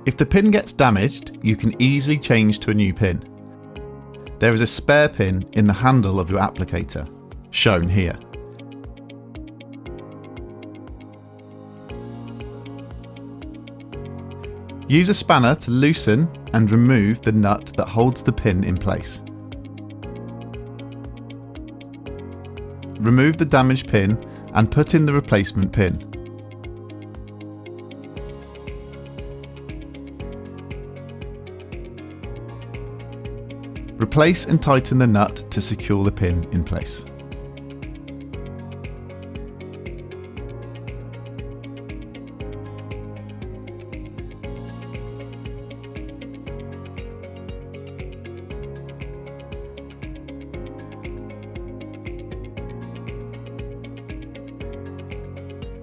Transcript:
If the pin gets damaged, you can easily change to a new pin. There is a spare pin in the handle of your applicator, shown here. Use a spanner to loosen and remove the nut that holds the pin in place. Remove the damaged pin and put in the replacement pin. Replace and tighten the nut to secure the pin in place.